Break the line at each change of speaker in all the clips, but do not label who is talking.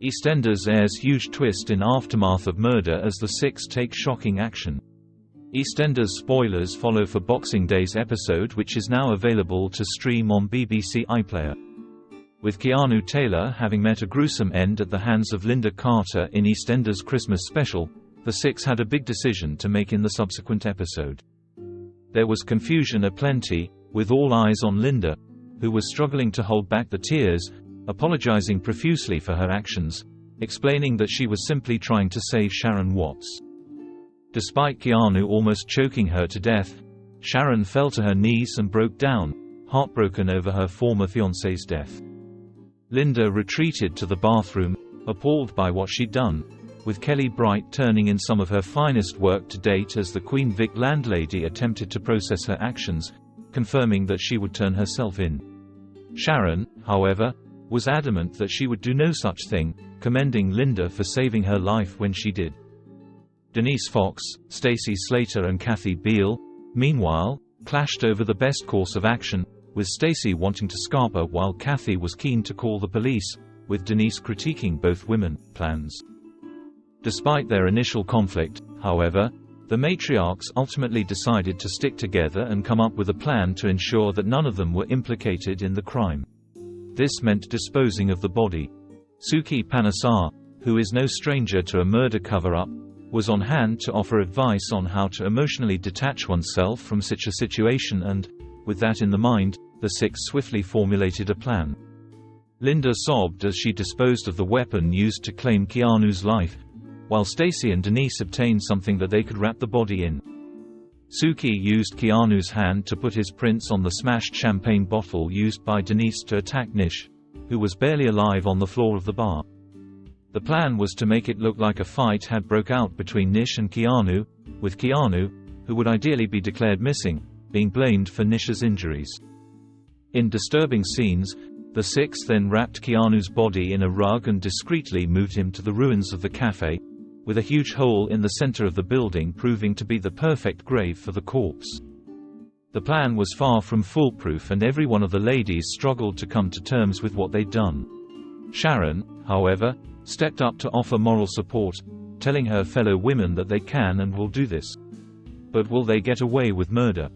EastEnders airs huge twist in aftermath of murder as the six take shocking action. EastEnders spoilers follow for Boxing Day's episode, which is now available to stream on BBC iPlayer. With Keanu Taylor having met a gruesome end at the hands of Linda Carter in EastEnders' Christmas special, the six had a big decision to make in the subsequent episode. There was confusion aplenty, with all eyes on Linda, who was struggling to hold back the tears, apologizing profusely for her actions, explaining that she was simply trying to save Sharon Watts. Despite Keanu almost choking her to death, Sharon fell to her knees and broke down, heartbroken over her former fiancé's death. Linda retreated to the bathroom, appalled by what she'd done, with Kelly Bright turning in some of her finest work to date as the Queen Vic landlady attempted to process her actions, confirming that she would turn herself in. Sharon, however, was adamant that she would do no such thing, commending Linda for saving her life when she did. Denise Fox, Stacey Slater and Kathy Beale, meanwhile, clashed over the best course of action, with Stacey wanting to scarper while Kathy was keen to call the police, with Denise critiquing both women's plans. Despite their initial conflict, however, the matriarchs ultimately decided to stick together and come up with a plan to ensure that none of them were implicated in the crime. This meant disposing of the body. Suki Panesar, who is no stranger to a murder cover-up, was on hand to offer advice on how to emotionally detach oneself from such a situation and, with that in the mind, the six swiftly formulated a plan. Linda sobbed as she disposed of the weapon used to claim Keanu's life, while Stacey and Denise obtained something that they could wrap the body in. Suki used Keanu's hand to put his prints on the smashed champagne bottle used by Denise to attack Nish, who was barely alive on the floor of the bar. The plan was to make it look like a fight had broke out between Nish and Keanu, with Keanu, who would ideally be declared missing, being blamed for Nish's injuries. In disturbing scenes, the six then wrapped Keanu's body in a rug and discreetly moved him to the ruins of the cafe, with a huge hole in the center of the building proving to be the perfect grave for the corpse. The plan was far from foolproof and every one of the ladies struggled to come to terms with what they'd done. Sharon, however, stepped up to offer moral support, telling her fellow women that they can and will do this. But will they get away with murder?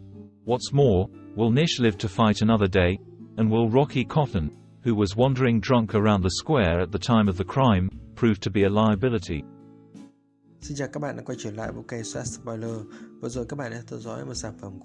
What's more, will Nish live to fight another day? And will Rocky Cotton, who was wandering drunk around the square at the time of the crime, prove to be a liability?
Xin chào các bạn đã quay trở lại với kênh Spoiler. Vừa rồi các bạn đã theo dõi một sản phẩm của